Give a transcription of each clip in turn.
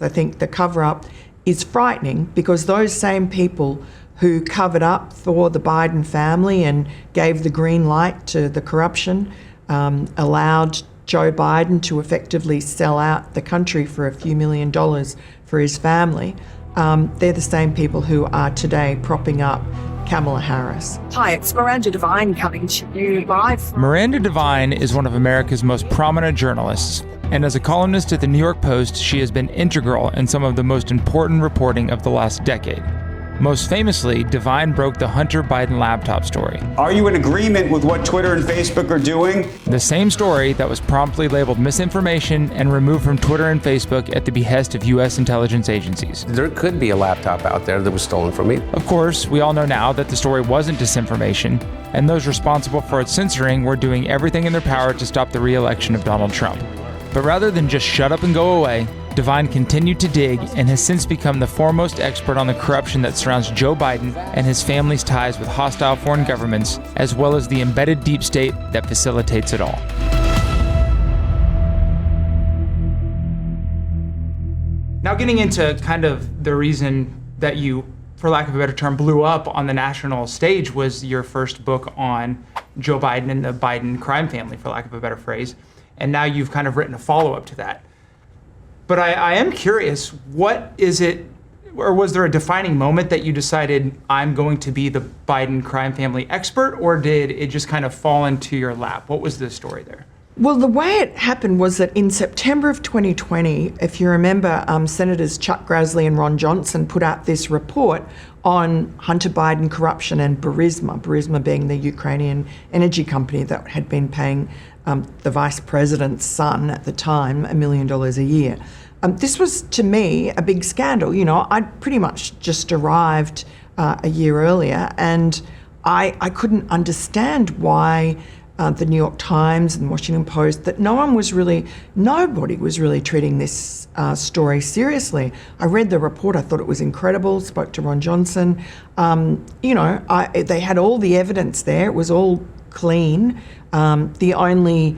I think the cover-up is frightening because those same people who covered up for the Biden family and gave the green light to the corruption, allowed Joe Biden to effectively sell out the country for a few $1 million for his family, they're the same people who are today propping up Kamala Harris. Hi, it's Miranda Devine coming to you live. Miranda Devine is one of America's most prominent journalists, and as a columnist at the New York Post, she has been integral in some of the most important reporting of the last decade. Most famously, Devine broke the Hunter Biden laptop story. Are you in agreement with what Twitter and Facebook are doing? The same story that was promptly labeled misinformation and removed from Twitter and Facebook at the behest of U.S. intelligence agencies. There could be a laptop out there that was stolen from me. Of course, we all know now that the story wasn't disinformation, and those responsible for its censoring were doing everything in their power to stop the re-election of Donald Trump. But rather than just shut up and go away, Devine continued to dig and has since become the foremost expert on the corruption that surrounds Joe Biden and his family's ties with hostile foreign governments, as well as the embedded deep state that facilitates it all. Now, getting into kind of the reason that you, for lack of a better term, blew up on the national stage was your first book on Joe Biden and the Biden crime family, for lack of a better phrase. And now you've kind of written a follow-up to that. But I am curious, what is it, or was there a defining moment that you decided I'm going to be the Biden crime family expert, or did it just kind of fall into your lap? What was the story there? Well, the way it happened was that in September of 2020, if you remember, Senators Chuck Grassley and Ron Johnson put out this report on Hunter Biden corruption and Burisma being the Ukrainian energy company that had been paying the vice president's son at the time $1 million a year. This was, to me, a big scandal. You know, I'd pretty much just arrived a year earlier, and I couldn't understand why the New York Times and Washington Post, that nobody was really treating this story seriously. I read the report, I thought it was incredible, spoke to Ron Johnson. They had all the evidence there, it was all clean. The only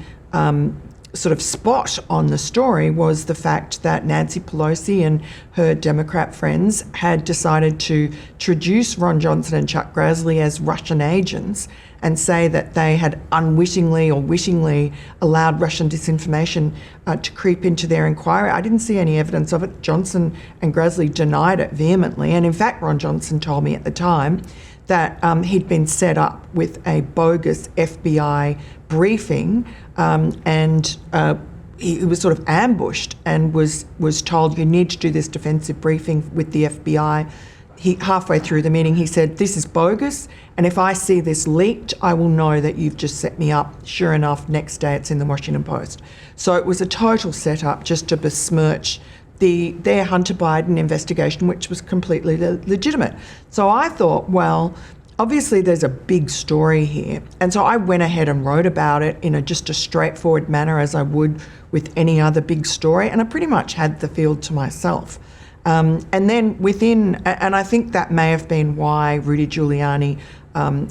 sort of spot on the story was the fact that Nancy Pelosi and her Democrat friends had decided to traduce Ron Johnson and Chuck Grassley as Russian agents and say that they had unwittingly or wittingly allowed Russian disinformation to creep into their inquiry. I didn't see any evidence of it. Johnson and Grassley denied it vehemently. And in fact, Ron Johnson told me at the time that he'd been set up with a bogus FBI briefing and he was sort of ambushed and was told, you need to do this defensive briefing with the FBI. Halfway through the meeting, he said, this is bogus, and if I see this leaked, I will know that you've just set me up. Sure enough, next day it's in the Washington Post. So it was a total setup just to besmirch their Hunter Biden investigation, which was completely legitimate. So I thought, well, obviously there's a big story here. And so I went ahead and wrote about it in just a straightforward manner as I would with any other big story. And I pretty much had the field to myself. And then and I think that may have been why Rudy Giuliani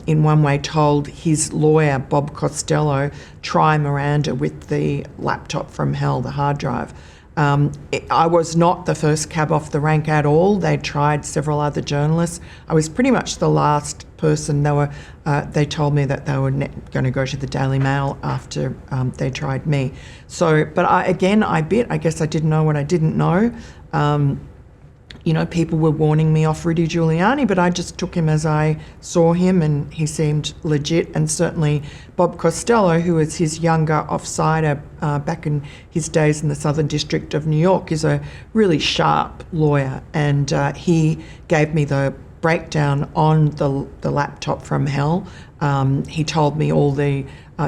in one way told his lawyer, Bob Costello, try Miranda with the laptop from hell, the hard drive. I was not the first cab off the rank at all. They tried several other journalists. I was pretty much the last person. They told me that they were going to go to the Daily Mail after they tried me. So, but I guess I didn't know what I didn't know. People were warning me off Rudy Giuliani, but I just took him as I saw him, and he seemed legit. And certainly Bob Costello, who was his younger offsider back in his days in the Southern District of New York, is a really sharp lawyer, and he gave me the breakdown on the laptop from hell. He told me all the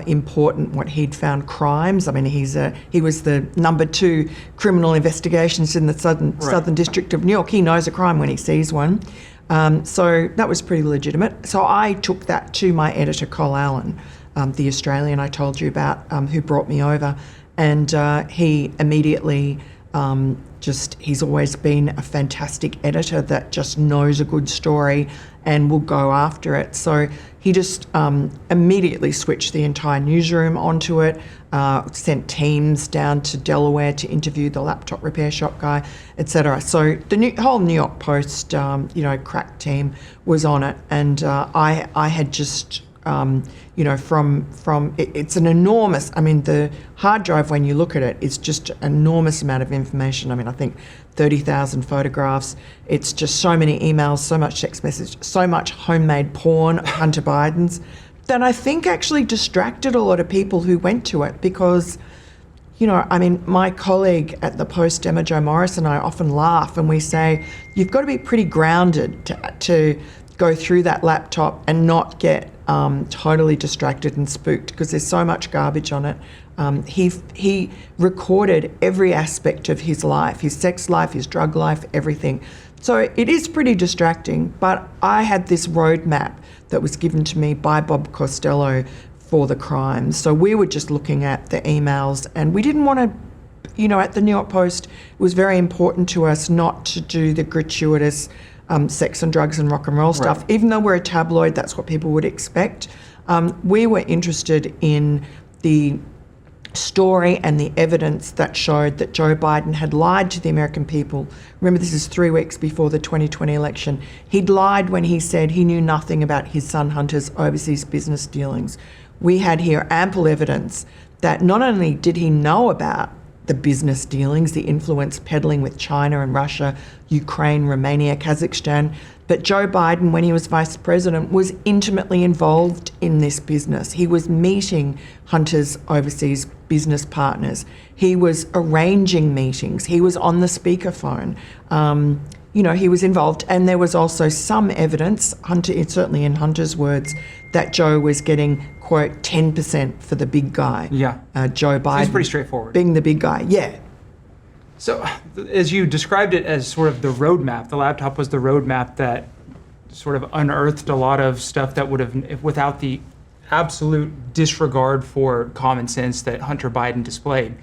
important what he'd found crimes. I mean, he was the number 2 criminal investigations in the Southern District of New York. He knows a crime when he sees one. So that was pretty legitimate. So I took that to my editor, Col Allen, the Australian I told you about, who brought me over, and he immediately He's always been a fantastic editor that just knows a good story and will go after it. So he just immediately switched the entire newsroom onto it, sent teams down to Delaware to interview the laptop repair shop guy, etc. So the whole New York Post, crack team was on it, and I had just. It's an enormous, the hard drive, when you look at it, is just an enormous amount of information. I think 30,000 photographs. It's just so many emails, so much text message, so much homemade porn of Hunter Biden's that I think actually distracted a lot of people who went to it because, my colleague at the Post, Emma Jo Morris, and I often laugh and we say, you've got to be pretty grounded to go through that laptop and not get totally distracted and spooked because there's so much garbage on it. He recorded every aspect of his life, his sex life, his drug life, everything. So it is pretty distracting, but I had this roadmap that was given to me by Bob Costello for the crimes. So we were just looking at the emails and we didn't want to, at the New York Post, it was very important to us not to do the gratuitous sex and drugs and rock and roll stuff. Right. Even though we're a tabloid, that's what people would expect. We were interested in the story and the evidence that showed that Joe Biden had lied to the American people. Remember, this is 3 weeks before the 2020 election. He'd lied when he said he knew nothing about his son Hunter's overseas business dealings. We had here ample evidence that not only did he know about the business dealings, the influence peddling with China and Russia, Ukraine, Romania, Kazakhstan, but Joe Biden, when he was vice president, was intimately involved in this business. He was meeting Hunter's overseas business partners. He was arranging meetings. He was on the speakerphone. He was involved. And there was also some evidence, certainly in Hunter's words, that Joe was getting, quote, 10% for the big guy. Yeah. Joe Biden. It's pretty straightforward. Being the big guy, yeah. So as you described it as sort of the roadmap, the laptop was the roadmap that sort of unearthed a lot of stuff that would have, without the absolute disregard for common sense that Hunter Biden displayed,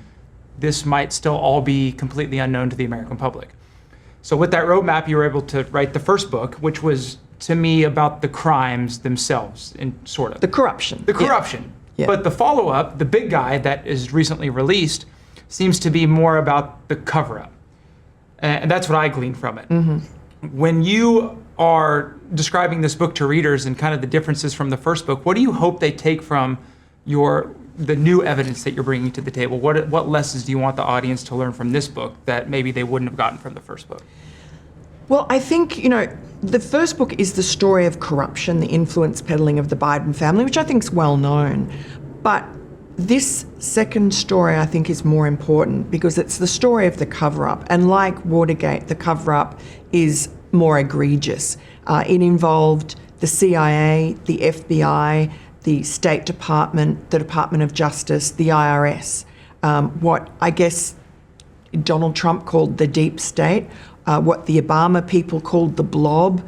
this might still all be completely unknown to the American public. So with that roadmap, you were able to write the first book, which was, to me, about the crimes themselves, in sort of. The corruption. The corruption. Yeah. But the follow-up, The Big Guy, that is recently released, seems to be more about the cover-up. And that's what I gleaned from it. Mm-hmm. When you are describing this book to readers and kind of the differences from the first book, what do you hope they take from the new evidence that you're bringing to the table? What lessons do you want the audience to learn from this book that maybe they wouldn't have gotten from the first book? Well, I think, the first book is the story of corruption, the influence peddling of the Biden family, which I think is well known. But this second story, I think, is more important because it's the story of the cover-up. And like Watergate, the cover-up is more egregious. It involved the CIA, the FBI, the State Department, the Department of Justice, the IRS, what I guess Donald Trump called the deep state, what the Obama people called the blob.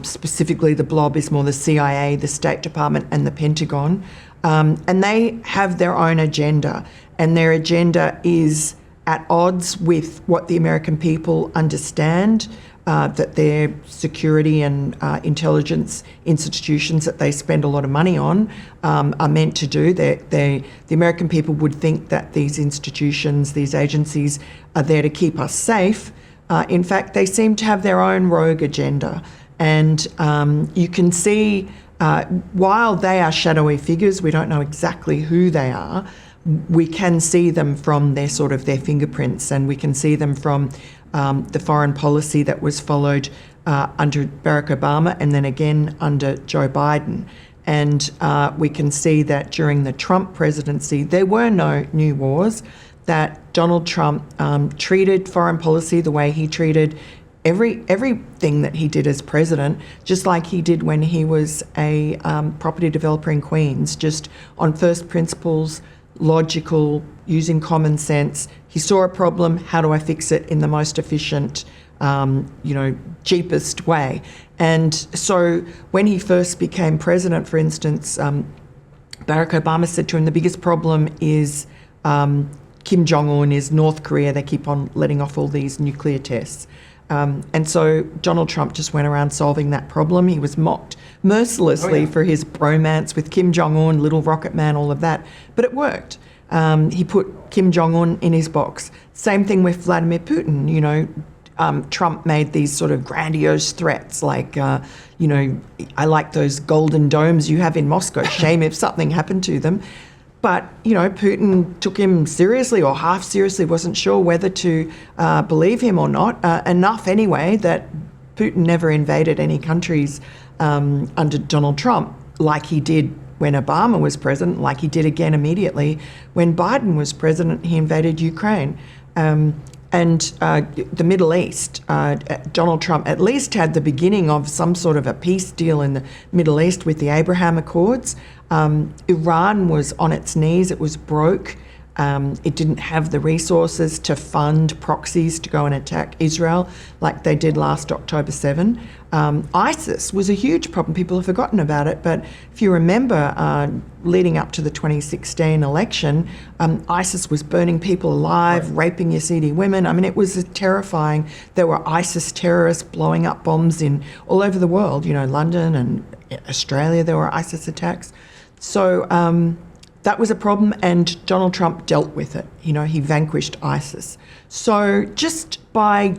Specifically, the blob is more the CIA, the State Department, and the Pentagon. And they have their own agenda, and their agenda is at odds with what the American people understand, that their security and intelligence institutions that they spend a lot of money on are meant to do. The American people would think that these institutions, these agencies, are there to keep us safe. In fact, they seem to have their own rogue agenda. And you can see, while they are shadowy figures, we don't know exactly who they are, we can see them from their fingerprints, and we can see them from the foreign policy that was followed under Barack Obama and then again under Joe Biden. And we can see that during the Trump presidency, there were no new wars, that Donald Trump treated foreign policy the way he treated everything that he did as president, just like he did when he was a property developer in Queens, just on first principles, logical, using common sense. He saw a problem, how do I fix it in the most efficient, cheapest way? And so when he first became president, for instance, Barack Obama said to him, the biggest problem is Kim Jong-un is North Korea. They keep on letting off all these nuclear tests. And so Donald Trump just went around solving that problem. He was mocked mercilessly for his bromance with Kim Jong-un, Little Rocket Man, all of that. But it worked. He put Kim Jong-un in his box. Same thing with Vladimir Putin. You know, Trump made these sort of grandiose threats like, you know, I like those golden domes you have in Moscow. Shame if something happened to them. But, you know, Putin took him seriously or half seriously, wasn't sure whether to believe him or not. Enough anyway that Putin never invaded any countries under Donald Trump like he did when Obama was president, like he did again immediately when Biden was president. He invaded Ukraine. And the Middle East, Donald Trump at least had the beginning of some sort of a peace deal in the Middle East with the Abraham Accords. Iran was on its knees. It was broke. It didn't have the resources to fund proxies to go and attack Israel like they did last October 7. ISIS was a huge problem. People have forgotten about it. But if you remember, leading up to the 2016 election, ISIS was burning people alive, raping Yazidi women. I mean, it was terrifying. There were ISIS terrorists blowing up bombs in all over the world. You know, London and Australia, there were ISIS attacks. So that was a problem, and Donald Trump dealt with it. You know, he vanquished ISIS. So just by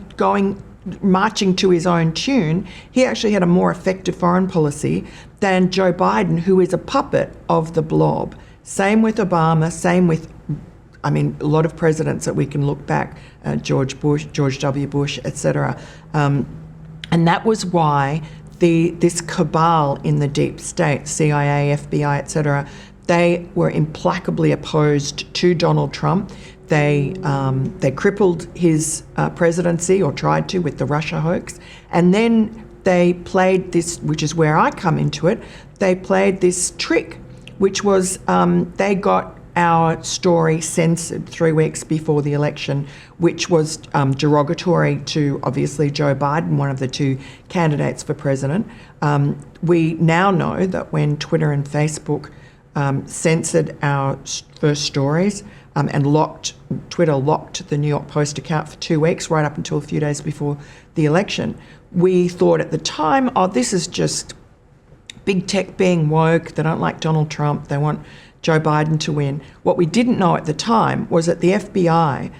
marching to his own tune, he actually had a more effective foreign policy than Joe Biden, who is a puppet of the blob. Same with Obama, same with, I mean, a lot of presidents that we can look back, George Bush, George W. Bush, etc. And that was why this cabal in the deep state, CIA, FBI, etc., they were implacably opposed to Donald Trump. They crippled his presidency, or tried to, with the Russia hoax. And then they played this, which is where I come into it, they played this trick, which was they got our story censored 3 weeks before the election, which was derogatory to, obviously, Joe Biden, one of the two candidates for president. We now know that when Twitter and Facebook censored our first stories and Twitter locked the New York Post account for 2 weeks, right up until a few days before the election. We thought at the time, oh, this is just big tech being woke. They don't like Donald Trump. They want Joe Biden to win. What we didn't know at the time was that the FBI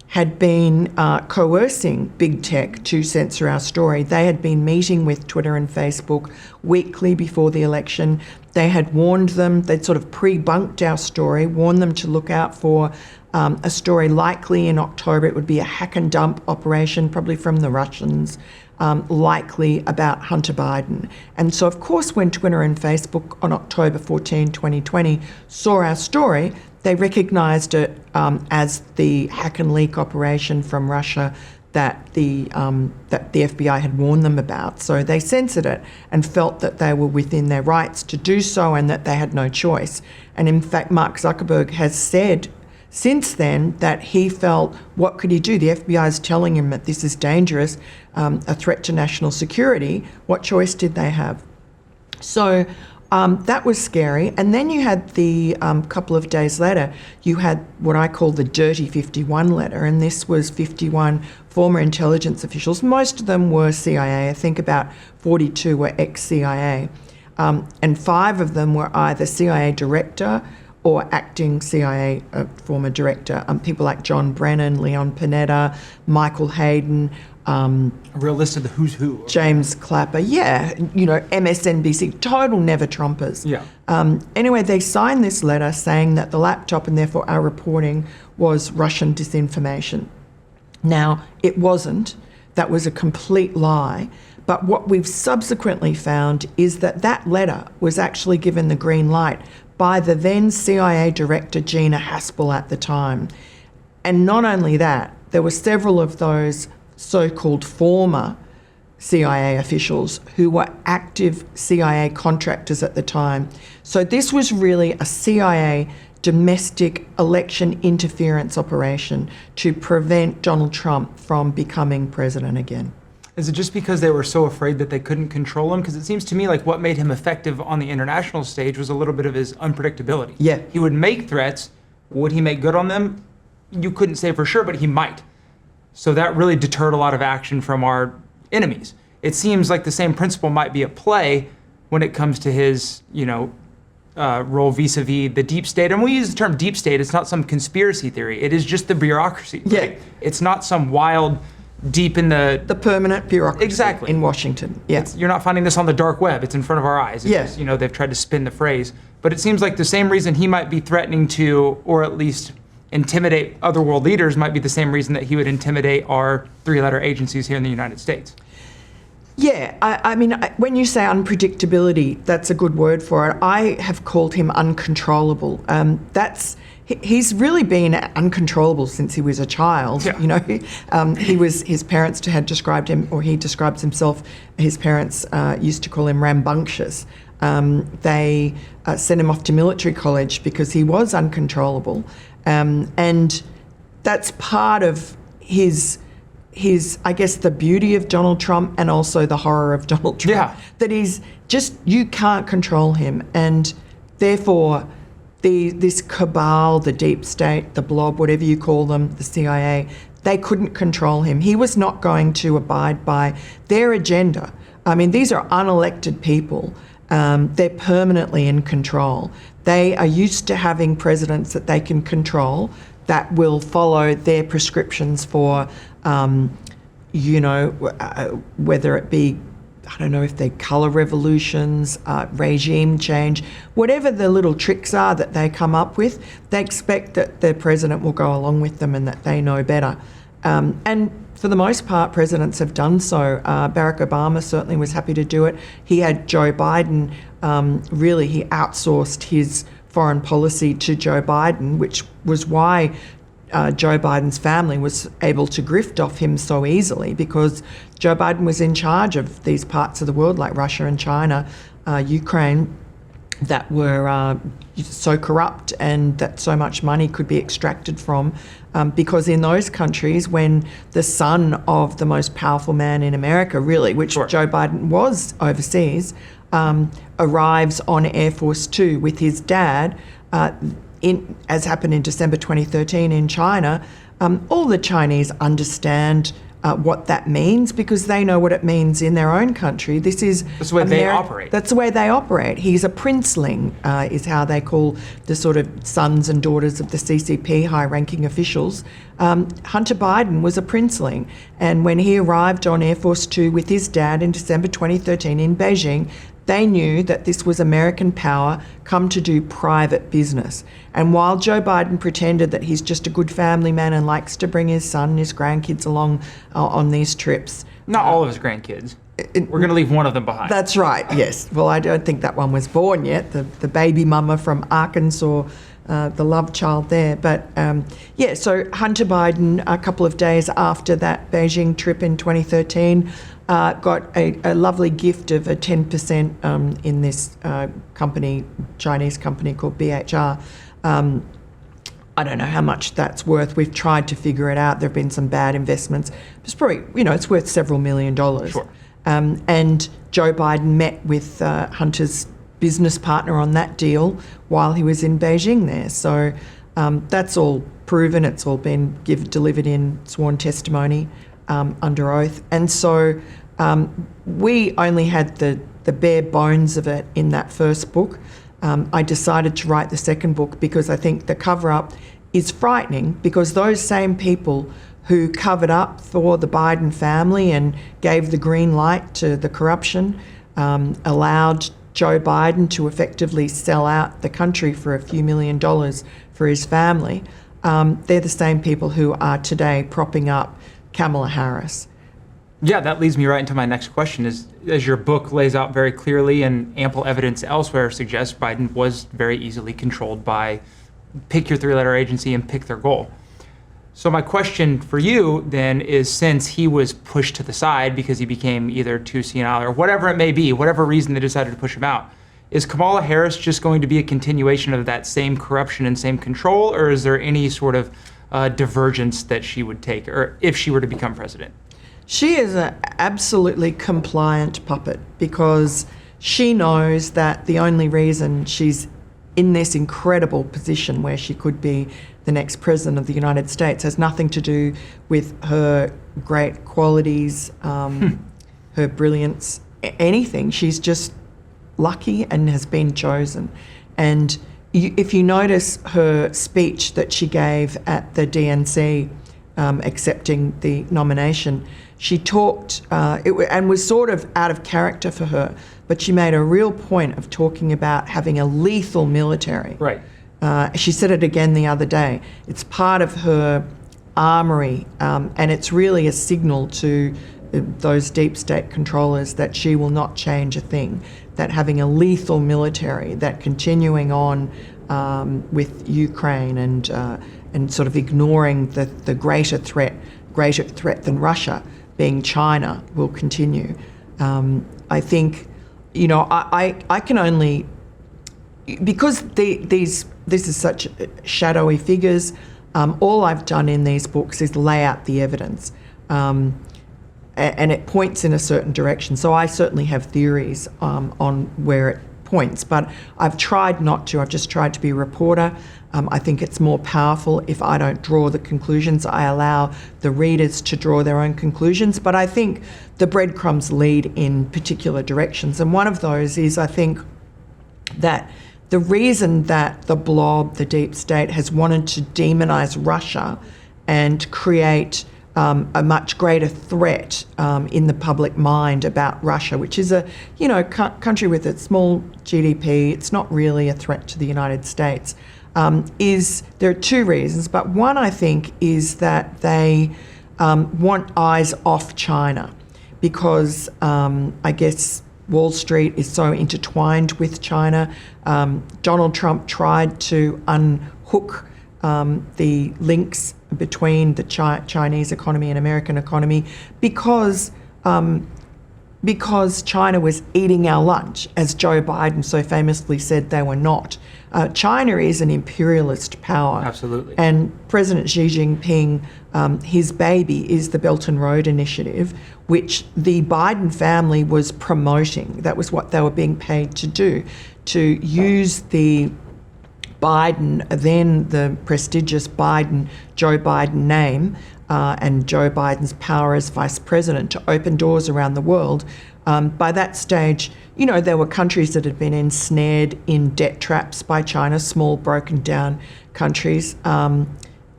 had been coercing big tech to censor our story. They had been meeting with Twitter and Facebook weekly before the election. They had warned them, they'd sort of pre-bunked our story, warned them to look out for a story likely in October. It would be a hack and dump operation, probably from the Russians, likely about Hunter Biden. And so, of course, when Twitter and Facebook on October 14, 2020 saw our story, they recognised it as the hack and leak operation from Russia that the FBI had warned them about. So they censored it and felt that they were within their rights to do so and that they had no choice. And in fact, Mark Zuckerberg has said since then that he felt, what could he do? The FBI is telling him that this is dangerous, a threat to national security. What choice did they have? So that was scary. And then you had the couple of days later, you had what I call the Dirty 51 letter. And this was 51 former intelligence officials. Most of them were CIA. I think about 42 were ex-CIA. And 5 of them were either CIA director or acting CIA former director. People like John Brennan, Leon Panetta, Michael Hayden, a real list of the who's who. James Clapper, yeah, you know, MSNBC, total never Trumpers. Yeah. Anyway, they signed this letter saying that the laptop and therefore our reporting was Russian disinformation. Now, it wasn't. That was a complete lie. But what we've subsequently found is that that letter was actually given the green light by the then CIA director, Gina Haspel, at the time. And not only that, there were several of those so-called former CIA officials who were active CIA contractors at the time. So this was really a CIA domestic election interference operation to prevent Donald Trump from becoming president again. Is it just because they were so afraid that they couldn't control him? Because it seems to me like what made him effective on the international stage was a little bit of his unpredictability. Yeah. He would make threats. Would he make good on them? you couldn't say for sure, but he might. So that really deterred a lot of action from our enemies. It seems like the same principle might be at play when it comes to his, role vis-a-vis the deep state. And when we use the term deep state, it's not some conspiracy theory. It is just the bureaucracy. Yeah. Right? It's not some wild, deep in the permanent bureaucracy exactly in Washington. Yeah. You're not finding this on the dark web. It's in front of our eyes. It's Yes. just, they've tried to spin the phrase. But it seems like the same reason he might be threatening to, or at least intimidate other world leaders, might be the same reason that he would intimidate our three-letter agencies here in the United States. Yeah, I mean, when you say unpredictability, that's a good word for it. I have called him uncontrollable. He's really been uncontrollable since he was a child. Yeah. His parents had described him, or he describes himself. His parents used to call him rambunctious. They sent him off to military college because he was uncontrollable, and that's part of his, I guess, the beauty of Donald Trump and also the horror of Donald Trump. Yeah. That he's just, you can't control him. And therefore, this cabal, the deep state, the blob, whatever you call them, the CIA, they couldn't control him. He was not going to abide by their agenda. I mean, these are unelected people. They're permanently in control. They are used to having presidents that they can control that will follow their prescriptions for, whether it be, I don't know if they're colour revolutions, regime change, whatever the little tricks are that they come up with, they expect that their president will go along with them and that they know better. And for the most part, presidents have done so. Barack Obama certainly was happy to do it. He had Joe Biden, he outsourced his foreign policy to Joe Biden, which was why Joe Biden's family was able to grift off him so easily, because Joe Biden was in charge of these parts of the world like Russia and China, Ukraine, that were so corrupt and that so much money could be extracted from, because in those countries, when the son of the most powerful man in America, really, which Sure. Joe Biden was overseas, arrives on Air Force Two with his dad, as happened in December 2013 in China, all the Chinese understand what that means because they know what it means in their own country. That's the way they operate. That's the way they operate. He's a princeling, is how they call the sort of sons and daughters of the CCP high-ranking officials. Hunter Biden was a princeling, and when he arrived on Air Force Two with his dad in December 2013 in Beijing, they knew that this was American power come to do private business. And while Joe Biden pretended that he's just a good family man and likes to bring his son and his grandkids along on these trips. Not all of his grandkids. We're going to leave one of them behind. That's right, yes. Well, I don't think that one was born yet, the baby mama from Arkansas, the love child there. But so Hunter Biden, a couple of days after that Beijing trip in 2013, got a lovely gift of a 10% in this Chinese company called BHR. I don't know how much that's worth. We've tried to figure it out. There have been some bad investments. It's probably, it's worth several $1 million. Sure. And Joe Biden met with Hunter's business partner on that deal while he was in Beijing there. So that's all proven. It's all been delivered in sworn testimony under oath. And so we only had the bare bones of it in that first book. I decided to write the second book because I think the cover-up is frightening, because those same people who covered up for the Biden family and gave the green light to the corruption, allowed Joe Biden to effectively sell out the country for a few $1 million for his family, they're the same people who are today propping up Kamala Harris. Yeah, that leads me right into my next question. As your book lays out very clearly and ample evidence elsewhere suggests, Biden was very easily controlled by pick your three-letter agency and pick their goal. So my question for you then is, since he was pushed to the side because he became either too senile or whatever it may be, whatever reason they decided to push him out, is Kamala Harris just going to be a continuation of that same corruption and same control, or is there any sort of divergence that she would take, or if she were to become president? She is an absolutely compliant puppet because she knows that the only reason she's in this incredible position where she could be the next president of the United States. Has nothing to do with her great qualities, her brilliance, anything. She's just lucky and has been chosen. And if you notice her speech that she gave at the DNC accepting the nomination, she talked, and was sort of out of character for her, but she made a real point of talking about having a lethal military. Right. She said it again the other day. It's part of her armory, and it's really a signal to those deep state controllers that she will not change a thing, that having a lethal military, that continuing on with Ukraine and sort of ignoring the greater threat than Russia, being China, will continue. I think, I can only, because this is such shadowy figures, all I've done in these books is lay out the evidence. And it points in a certain direction. So I certainly have theories on where it points, but I've tried not to. I've just tried to be a reporter. I think it's more powerful if I don't draw the conclusions. I allow the readers to draw their own conclusions, but I think the breadcrumbs lead in particular directions. And one of those is, I think, that the reason that the blob, the deep state, has wanted to demonize Russia and create a much greater threat in the public mind about Russia, which is a country with a small GDP. It's not really a threat to the United States. There are two reasons, but one, I think, is that they want eyes off China because I guess Wall Street is so intertwined with China. Donald Trump tried to unhook the links between the Chinese economy and American economy because China was eating our lunch, as Joe Biden so famously said they were not. China is an imperialist power. Absolutely. And President Xi Jinping, his baby is the Belt and Road Initiative, which the Biden family was promoting. That was what they were being paid to do, to use the Biden, then the prestigious Joe Biden name, and Joe Biden's power as vice president to open doors around the world. By that stage, there were countries that had been ensnared in debt traps by China, small, broken down countries, and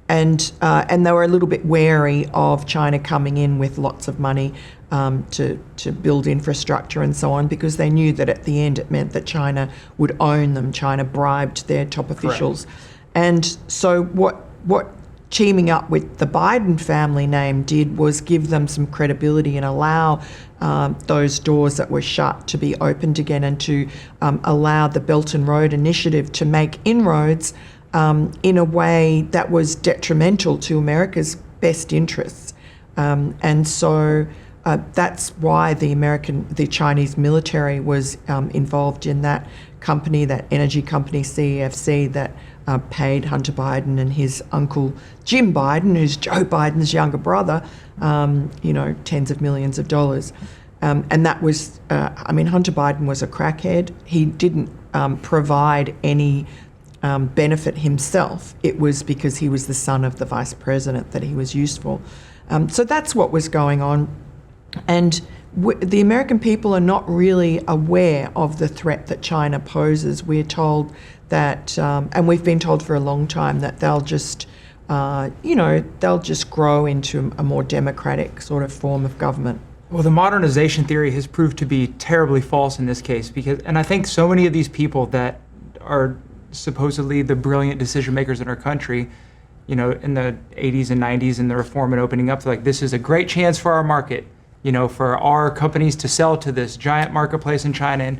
they were a little bit wary of China coming in with lots of money to build infrastructure and so on, because they knew that at the end it meant that China would own them. China bribed their top officials. Correct. And so what teaming up with the Biden family name did was give them some credibility and allow those doors that were shut to be opened again, and to allow the Belt and Road Initiative to make inroads in a way that was detrimental to America's best interests. And so that's why the Chinese military was involved in that company, that energy company, CEFC, that paid Hunter Biden and his uncle Jim Biden, who's Joe Biden's younger brother, tens of millions of dollars. And that was, Hunter Biden was a crackhead. He didn't provide any benefit himself. It was because he was the son of the vice president that he was useful. So that's what was going on. And the American people are not really aware of the threat that China poses. We're told that, and we've been told for a long time, that they'll just grow into a more democratic sort of form of government. Well, the modernization theory has proved to be terribly false in this case, and I think so many of these people that are supposedly the brilliant decision makers in our country, in the 80s and 90s and the reform and opening up, they're like, this is a great chance for our market, for our companies to sell to this giant marketplace in China. And,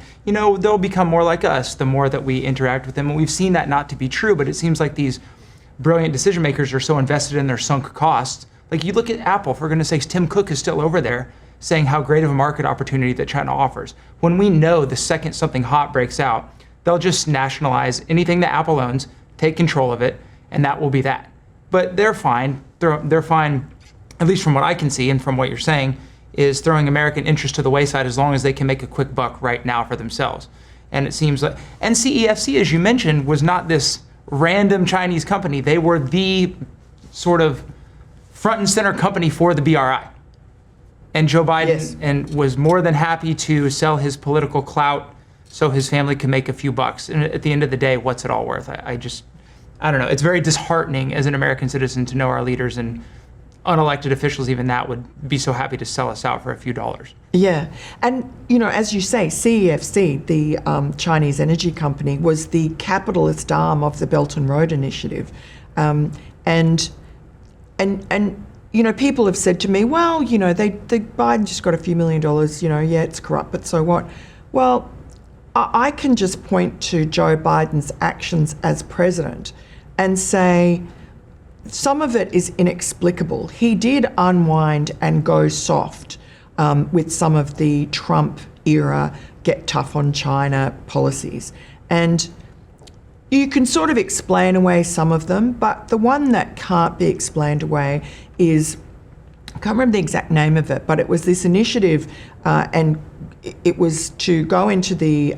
they'll become more like us the more that we interact with them. And we've seen that not to be true, but it seems like these brilliant decision makers are so invested in their sunk costs. Like, you look at Apple, for goodness sakes, Tim Cook is still over there saying how great of a market opportunity that China offers. When we know the second something hot breaks out, they'll just nationalize anything that Apple owns, take control of it, and that will be that. But they're fine. They're fine, at least from what I can see and from what you're saying, is throwing American interest to the wayside as long as they can make a quick buck right now for themselves. And it seems like, and CEFC, as you mentioned, was not this random Chinese company. They were the sort of front and center company for the BRI. And Joe Biden was more than happy to sell his political clout so his family can make a few bucks. And at the end of the day, what's it all worth? I don't know. It's very disheartening as an American citizen to know our leaders and unelected officials, even that, would be so happy to sell us out for a few dollars. Yeah. And, as you say, CEFC, the Chinese energy company, was the capitalist arm of the Belt and Road Initiative. And people have said to me, well, Biden just got a few $1 million, yeah, it's corrupt, but so what? Well, I can just point to Joe Biden's actions as president and say some of it is inexplicable. He did unwind and go soft with some of the Trump era get tough on China policies. And you can sort of explain away some of them, but the one that can't be explained away is, I can't remember the exact name of it, but it was this initiative and it was to go into the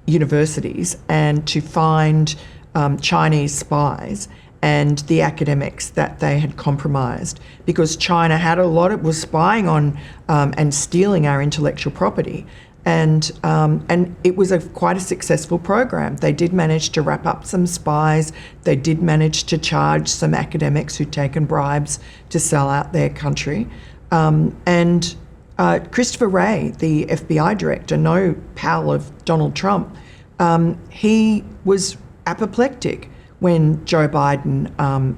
universities and to find Chinese spies and the academics that they had compromised, because China had was spying on and stealing our intellectual property. And it was quite a successful program. They did manage to wrap up some spies. They did manage to charge some academics who'd taken bribes to sell out their country. And Christopher Wray, the FBI director, no pal of Donald Trump, he was apoplectic when Joe Biden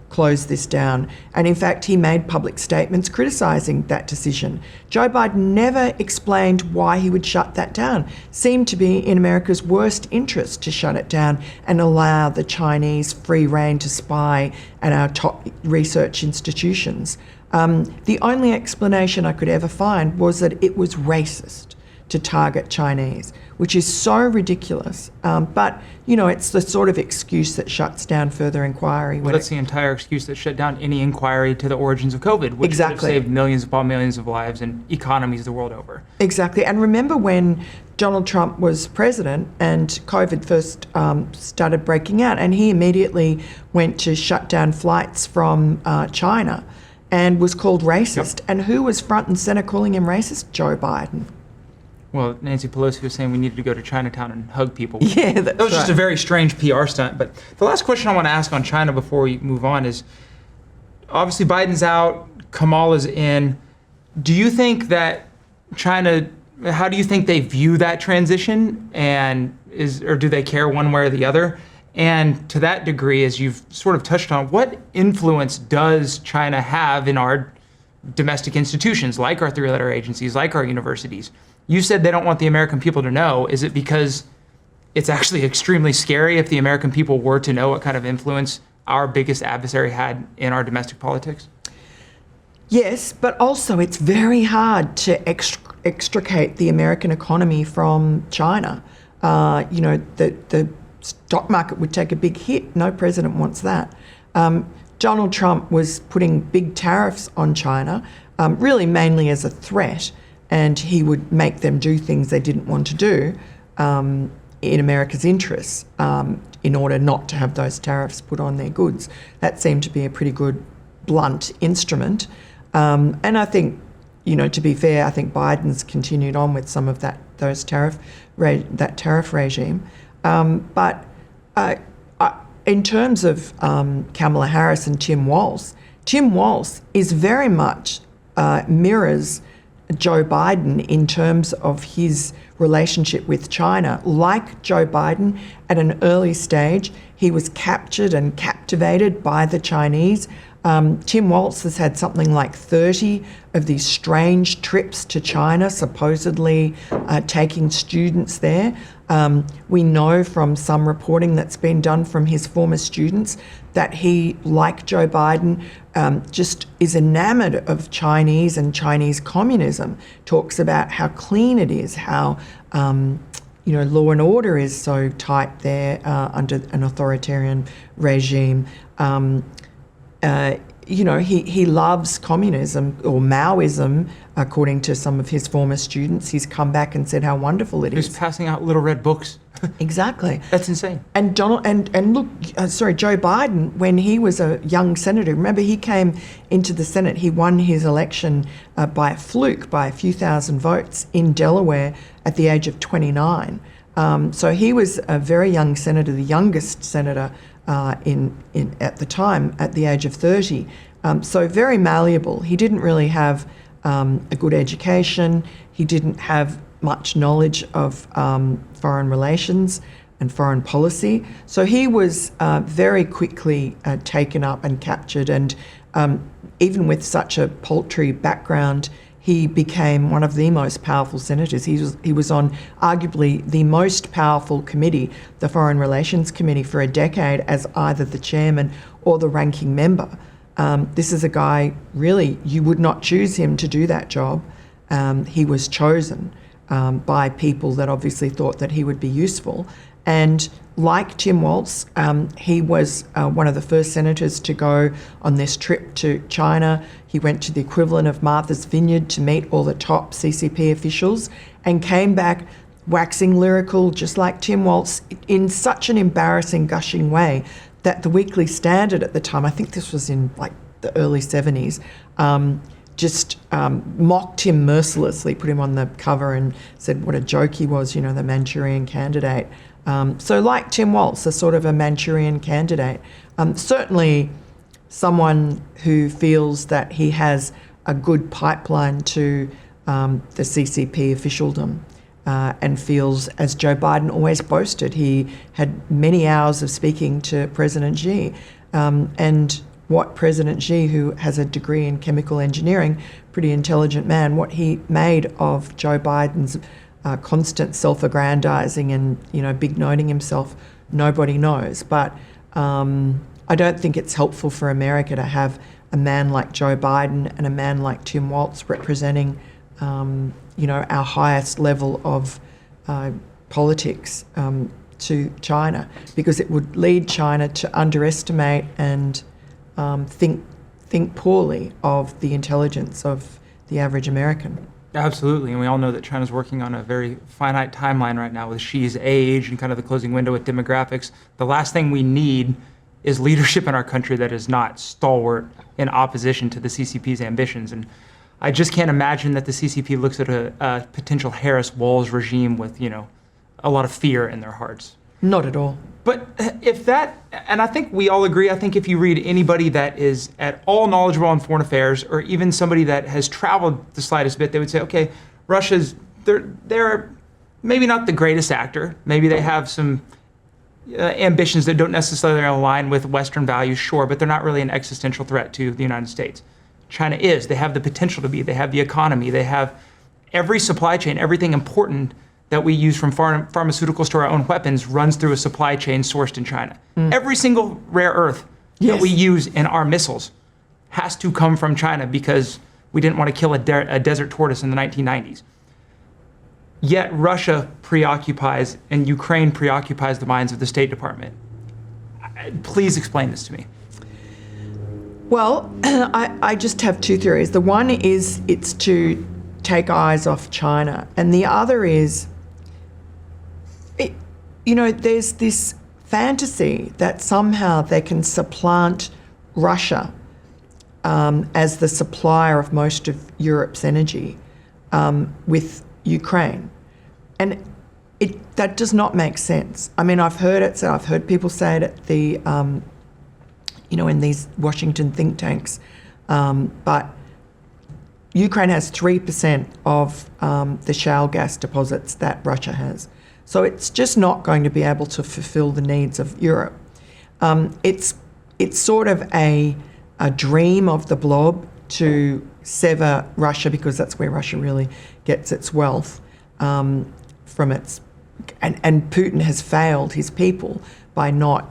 closed this down. And in fact, he made public statements criticising that decision. Joe Biden never explained why he would shut that down. Seemed to be in America's worst interest to shut it down and allow the Chinese free rein to spy at our top research institutions. The only explanation I could ever find was that it was racist to target Chinese, which is so ridiculous. But, it's the sort of excuse that shuts down further inquiry. Well, that's the entire excuse that shut down any inquiry to the origins of COVID, which could have saved millions of lives and economies the world over. Exactly. And remember when Donald Trump was president and COVID first started breaking out, and he immediately went to shut down flights from China and was called racist. Yep. And who was front and center calling him racist? Joe Biden. Well, Nancy Pelosi was saying we needed to go to Chinatown and hug people. Yeah, that's that was just a very strange PR stunt. But the last question I want to ask on China before we move on is, obviously Biden's out, Kamala's in. Do you think that China, how do you think they view that transition? Or do they care one way or the other? And to that degree, as you've sort of touched on, what influence does China have in our domestic institutions, like our three-letter agencies, like our universities? You said they don't want the American people to know. Is it because it's actually extremely scary if the American people were to know what kind of influence our biggest adversary had in our domestic politics? Yes, but also it's very hard to extricate the American economy from China. The stock market would take a big hit. No president wants that. Donald Trump was putting big tariffs on China, really mainly as a threat, and he would make them do things they didn't want to do in America's interests in order not to have those tariffs put on their goods. That seemed to be a pretty good blunt instrument. And I think, to be fair, I think Biden's continued on with some of that tariff regime. But in terms of Kamala Harris and Tim Walz is very much mirrors Joe Biden in terms of his relationship with China. Like Joe Biden, at an early stage, he was captured and captivated by the Chinese. Tim Walz has had something like 30 of these strange trips to China, supposedly taking students there. We know from some reporting that's been done from his former students that he, like Joe Biden, just is enamored of Chinese and Chinese communism, talks about how clean it is, how law and order is so tight there under an authoritarian regime. he loves communism or Maoism, according to some of his former students. He's come back and said how wonderful it is. He's passing out little red books. Exactly. That's insane. And Joe Biden, when he was a young senator, remember he came into the Senate, he won his election by a fluke, by a few thousand votes in Delaware at the age of 29. So he was a very young senator, the youngest senator at the time, at the age of 30. So very malleable. He didn't really have a good education. He didn't have much knowledge of foreign relations and foreign policy. So he was very quickly taken up and captured. And even with such a paltry background, he became one of the most powerful senators. He was on arguably the most powerful committee, the Foreign Relations Committee, for a decade as either the chairman or the ranking member. This is a guy, really, you would not choose him to do that job. He was chosen by people that obviously thought that he would be useful. And like Tim Walz, he was one of the first senators to go on this trip to China. He went to the equivalent of Martha's Vineyard to meet all the top CCP officials and came back waxing lyrical, just like Tim Walz, in such an embarrassing, gushing way that the Weekly Standard at the time, I think this was in like the early 70s, just mocked him mercilessly, put him on the cover and said what a joke he was, the Manchurian Candidate. So like Tim Walz, a sort of a Manchurian Candidate, certainly someone who feels that he has a good pipeline to the CCP officialdom and feels, as Joe Biden always boasted, he had many hours of speaking to President Xi. And what President Xi, who has a degree in chemical engineering, pretty intelligent man, what he made of Joe Biden's constant self-aggrandizing and, big-noting himself, nobody knows. But I don't think it's helpful for America to have a man like Joe Biden and a man like Tim Walz representing, our highest level of politics to China, because it would lead China to underestimate and think poorly of the intelligence of the average American. Absolutely, and we all know that China's working on a very finite timeline right now with Xi's age and kind of the closing window with demographics. The last thing we need is leadership in our country that is not stalwart in opposition to the CCP's ambitions. And I just can't imagine that the CCP looks at a potential Harris-Walz regime with, a lot of fear in their hearts. Not at all. But if that, and I think we all agree, I think if you read anybody that is at all knowledgeable on foreign affairs, or even somebody that has traveled the slightest bit, they would say, okay, they're maybe not the greatest actor. Maybe they have some ambitions that don't necessarily align with Western values, sure, but they're not really an existential threat to the United States. China is. They have the potential to be. They have the economy. They have every supply chain, everything important that we use from pharmaceuticals to our own weapons runs through a supply chain sourced in China. Every single rare earth that we use in our missiles has to come from China because we didn't want to kill a desert tortoise in the 1990s. Yet Russia preoccupies and Ukraine preoccupies the minds of the State Department. Please explain this to me. Well, I just have two theories. The one is it's to take eyes off China, and the other is, there's this fantasy that somehow they can supplant Russia as the supplier of most of Europe's energy with Ukraine. And that does not make sense. I mean, I've heard it said, I've heard people say it at the, in these Washington think tanks, but Ukraine has 3% of the shale gas deposits that Russia has. So it's just not going to be able to fulfill the needs of Europe. It's sort of a dream of the blob to sever Russia, because that's where Russia really gets its wealth from its... And Putin has failed his people by not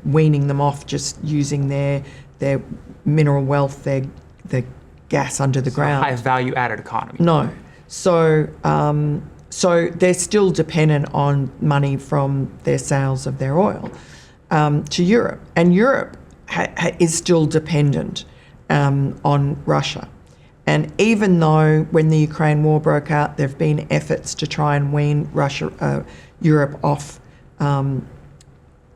weaning them off, just using their mineral wealth, their gas under the ground. High value added economy. No. So they're still dependent on money from their sales of their oil to Europe. And Europe is still dependent on Russia. And even though when the Ukraine war broke out, there have been efforts to try and wean Europe off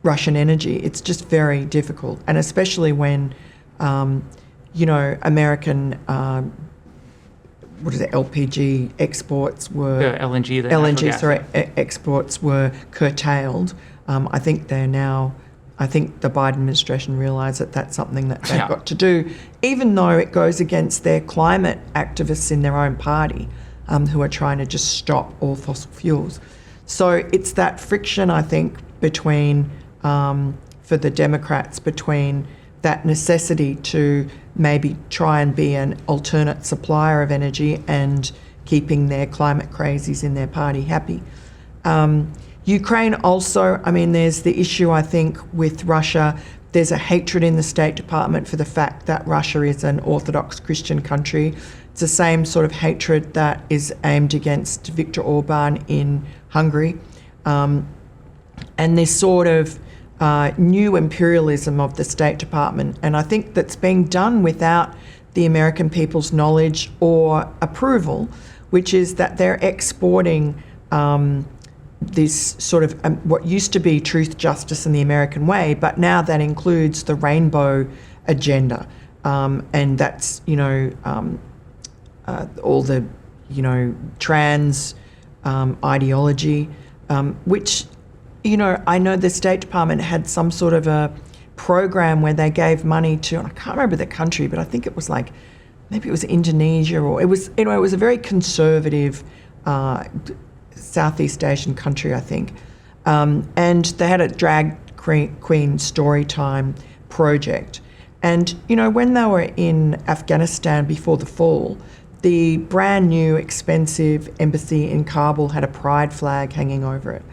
Russian energy, it's just very difficult. And especially when, American, LPG exports were... LNG, exports were curtailed. I think the Biden administration realised that that's something that they've got to do, even though it goes against their climate activists in their own party who are trying to just stop all fossil fuels. So it's that friction, I think, between, for the Democrats, between that necessity to maybe try and be an alternate supplier of energy and keeping their climate crazies in their party happy. Ukraine also, there's the issue, I think, with Russia. There's a hatred in the State Department for the fact that Russia is an Orthodox Christian country. It's the same sort of hatred that is aimed against Viktor Orban in Hungary. And this sort of new imperialism of the State Department, and I think that's being done without the American people's knowledge or approval, which is that they're exporting this sort of what used to be truth, justice, and the American way, but now that includes the rainbow agenda, and that's all the trans ideology, which I know the State Department had some sort of a program where they gave money to, I can't remember the country, but I think it was maybe it was Indonesia, or it was it was a very conservative Southeast Asian country, I think. And they had a drag queen story time project. And, when they were in Afghanistan before the fall, the brand new expensive embassy in Kabul had a pride flag hanging over it.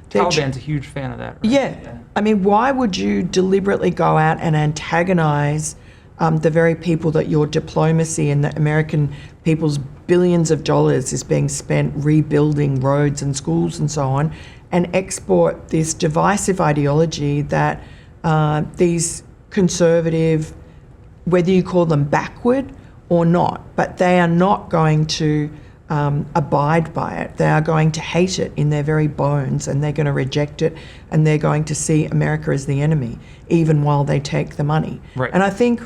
Taliban's a huge fan of that, right? Yeah. Why would you deliberately go out and antagonize the very people that your diplomacy and the American people's billions of dollars is being spent rebuilding roads and schools and so on, and export this divisive ideology that these conservative, whether you call them backward or not, but they are not going to abide by it. They are going to hate it in their very bones, and they're going to reject it, and they're going to see America as the enemy, even while they take the money. Right. And I think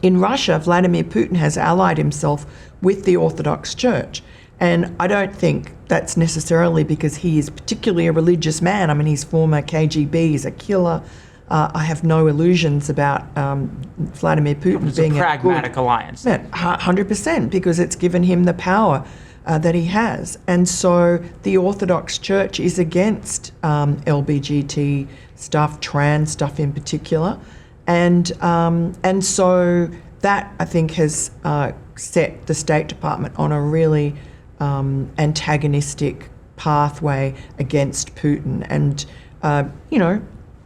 in Russia, Vladimir Putin has allied himself with the Orthodox Church. And I don't think that's necessarily because he is particularly a religious man. He's former KGB, he's a killer. I have no illusions about Vladimir Putin It's being a pragmatic alliance. 100%, because it's given him the power that he has. And so the Orthodox Church is against LGBTQ stuff, trans stuff in particular. And so that, I think, has set the State Department on a really antagonistic pathway against Putin. And,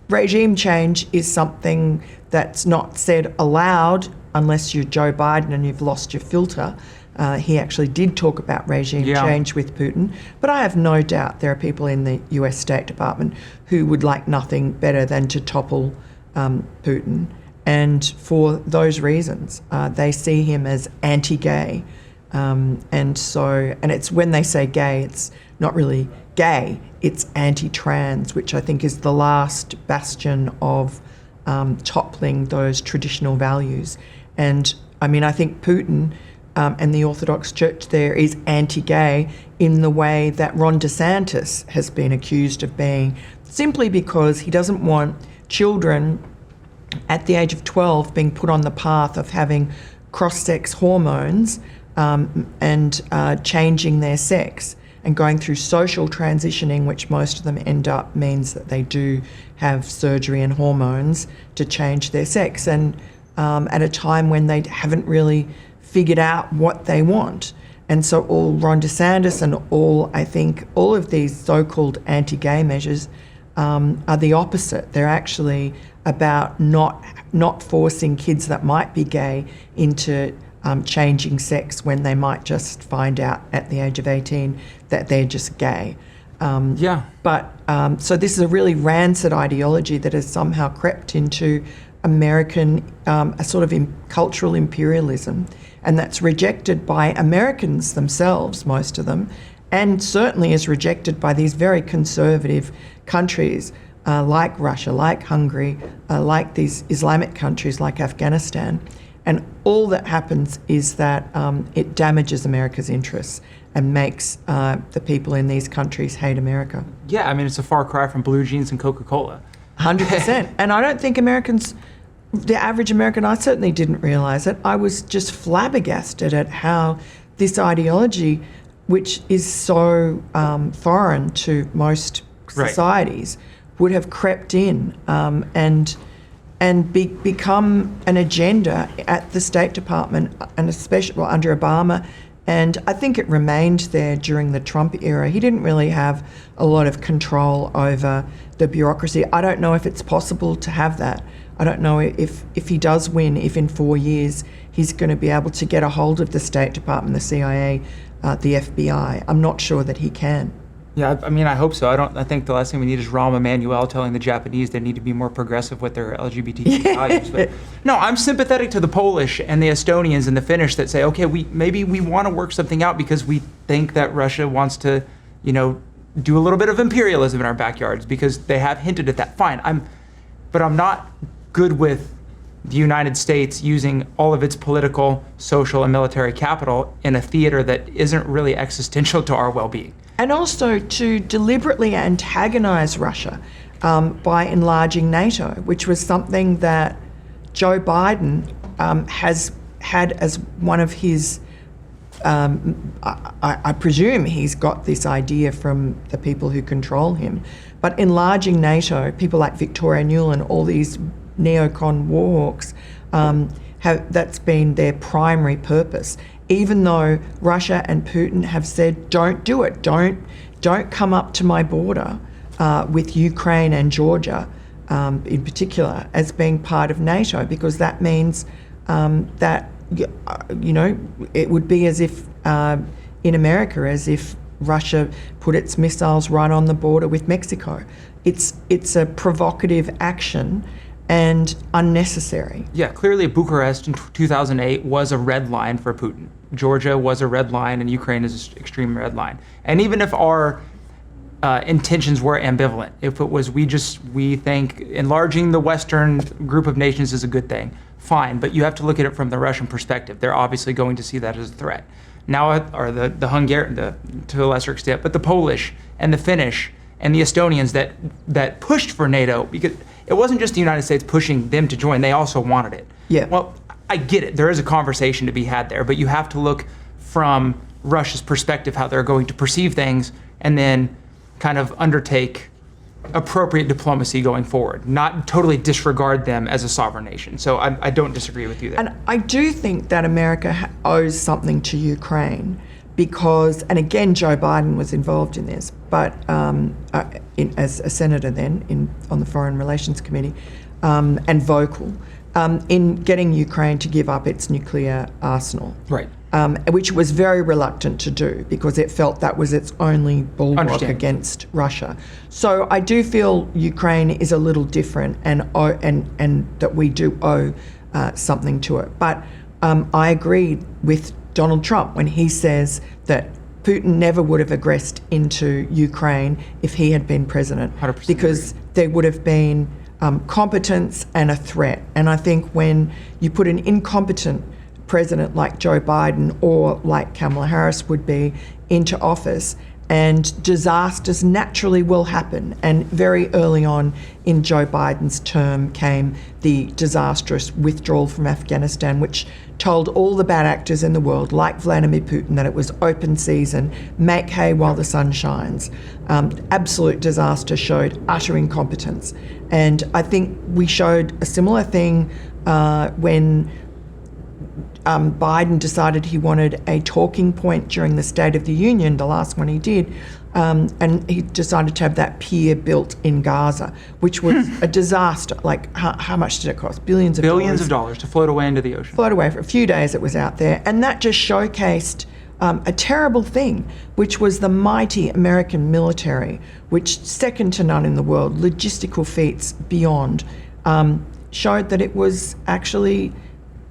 regime change is something that's not said aloud unless you're Joe Biden and you've lost your filter. He actually did talk about regime change with Putin. But I have no doubt there are people in the US State Department who would like nothing better than to topple Putin. And for those reasons, they see him as anti-gay. And it's when they say gay, it's not really gay, it's anti-trans, which I think is the last bastion of toppling those traditional values. And I think Putin and the Orthodox Church there is anti-gay in the way that Ron DeSantis has been accused of being, simply because he doesn't want children at the age of 12 being put on the path of having cross-sex hormones and changing their sex and going through social transitioning, which most of them end up means that they do have surgery and hormones to change their sex, and at a time when they haven't really figured out what they want. And so all Ron DeSantis and all of these so-called anti-gay measures are the opposite. They're actually about not forcing kids that might be gay into changing sex when they might just find out at the age of 18 that they're just gay. But so this is a really rancid ideology that has somehow crept into American, a sort of cultural imperialism, and that's rejected by Americans themselves, most of them, and certainly is rejected by these very conservative countries like Russia, like Hungary, like these Islamic countries like Afghanistan. And all that happens is that it damages America's interests and makes the people in these countries hate America. Yeah, I mean, it's a far cry from blue jeans and Coca-Cola. 100%. And I don't think Americans, the average American, I certainly didn't realise it. I was just flabbergasted at how this ideology, which is so foreign to most societies, would have crept in and become an agenda at the State Department, and especially under Obama. And I think it remained there during the Trump era. He didn't really have a lot of control over the bureaucracy. I don't know if it's possible to have that. I don't know if he does win, if in 4 years he's going to be able to get a hold of the State Department, the CIA, the FBI. I'm not sure that he can. Yeah, I mean, I hope so. I think the last thing we need is Rahm Emanuel telling the Japanese they need to be more progressive with their LGBTQ values. But no, I'm sympathetic to the Polish and the Estonians and the Finnish that say, okay, maybe we want to work something out because we think that Russia wants to, do a little bit of imperialism in our backyards, because they have hinted at that. Fine, but I'm not good with the United States using all of its political, social, and military capital in a theater that isn't really existential to our well-being. And also to deliberately antagonize Russia by enlarging NATO, which was something that Joe Biden has had as one of his, I presume he's got this idea from the people who control him, but enlarging NATO, people like Victoria Nuland, all these neocon warhawks, that's been their primary purpose. Even though Russia and Putin have said, don't do it, don't come up to my border with Ukraine and Georgia in particular as being part of NATO, because that means that, it would be as if in America, as if Russia put its missiles right on the border with Mexico. It's a provocative action and unnecessary. Yeah, clearly Bucharest in 2008 was a red line for Putin. Georgia was a red line, and Ukraine is an extreme red line. And even if our intentions were ambivalent, if it was we think enlarging the Western group of nations is a good thing, fine, but you have to look at it from the Russian perspective. They're obviously going to see that as a threat. Now, or the Hungarian, to a lesser extent, but the Polish and the Finnish and the Estonians that pushed for NATO, because it wasn't just the United States pushing them to join, they also wanted it. Yeah. Well, I get it. There is a conversation to be had there, but you have to look from Russia's perspective, how they're going to perceive things, and then kind of undertake appropriate diplomacy going forward, not totally disregard them as a sovereign nation. So I don't disagree with you there. And I do think that America owes something to Ukraine because, and again, Joe Biden was involved in this, but as a senator then on the Foreign Relations Committee, and vocal, in getting Ukraine to give up its nuclear arsenal. Right. Which it was very reluctant to do because it felt that was its only bulwark against Russia. So I do feel Ukraine is a little different and that we do owe something to it. But I agree with Donald Trump when he says that Putin never would have aggressed into Ukraine if he had been president, 100% because there would have been competence and a threat. And I think when you put an incompetent president like Joe Biden or like Kamala Harris would be into office, and disasters naturally will happen. And very early on in Joe Biden's term came the disastrous withdrawal from Afghanistan, which told all the bad actors in the world, like Vladimir Putin, that it was open season, make hay while the sun shines. Absolute disaster, showed utter incompetence. And I think we showed a similar thing when Biden decided he wanted a talking point during the State of the Union, the last one he did, and he decided to have that pier built in Gaza, which was a disaster. Like, how much did it cost? Billions of dollars to float away into the ocean. Float away for a few days it was out there. And that just showcased a terrible thing, which was the mighty American military, which second to none in the world, logistical feats beyond, showed that it was actually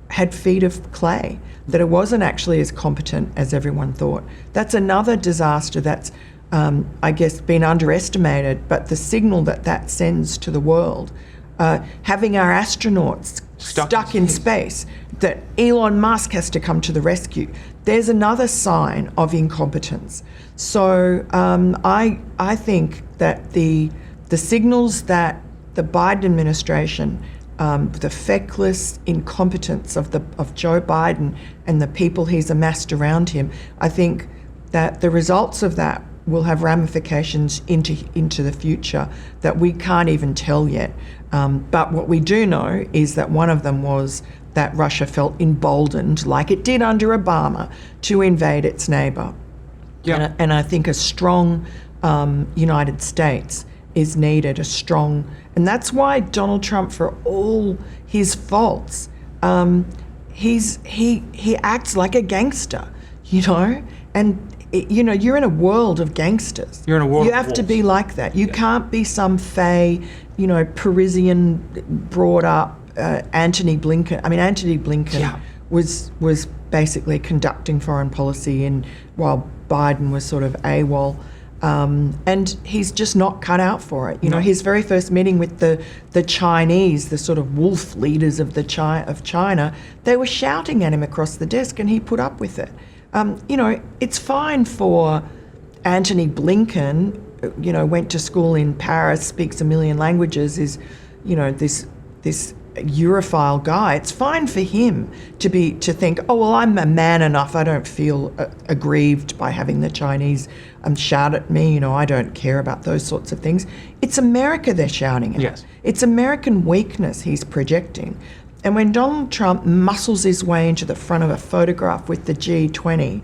had feet of clay, that it wasn't actually as competent as everyone thought. That's another disaster that's, I guess, been underestimated, but the signal that sends to the world, having our astronauts stuck in space, that Elon Musk has to come to the rescue. There's another sign of incompetence. So I think that the signals that the Biden administration, the feckless incompetence of Joe Biden and the people he's amassed around him, I think that the results of that will have ramifications into the future that we can't even tell yet. But what we do know is that one of them was that Russia felt emboldened, like it did under Obama, to invade its neighbour. Yeah. And I think a strong United States is needed, and that's why Donald Trump, for all his faults, he acts like a gangster, and you're in a world of gangsters. You're in a world You of have to wolves. be like that. You can't be some fey, Parisian, brought up Antony Blinken. I mean, Antony Blinken was basically conducting foreign policy while Biden was sort of AWOL. And he's just not cut out for it. His very first meeting with the Chinese, the sort of wolf leaders of China, they were shouting at him across the desk, and he put up with it. It's fine for Antony Blinken, went to school in Paris, speaks a million languages, is, this Europhile guy. It's fine for him to think, oh, well, I'm a man enough. I don't feel aggrieved by having the Chinese shout at me. I don't care about those sorts of things. It's America they're shouting at. Yes. It's American weakness he's projecting. And when Donald Trump muscles his way into the front of a photograph with the G20,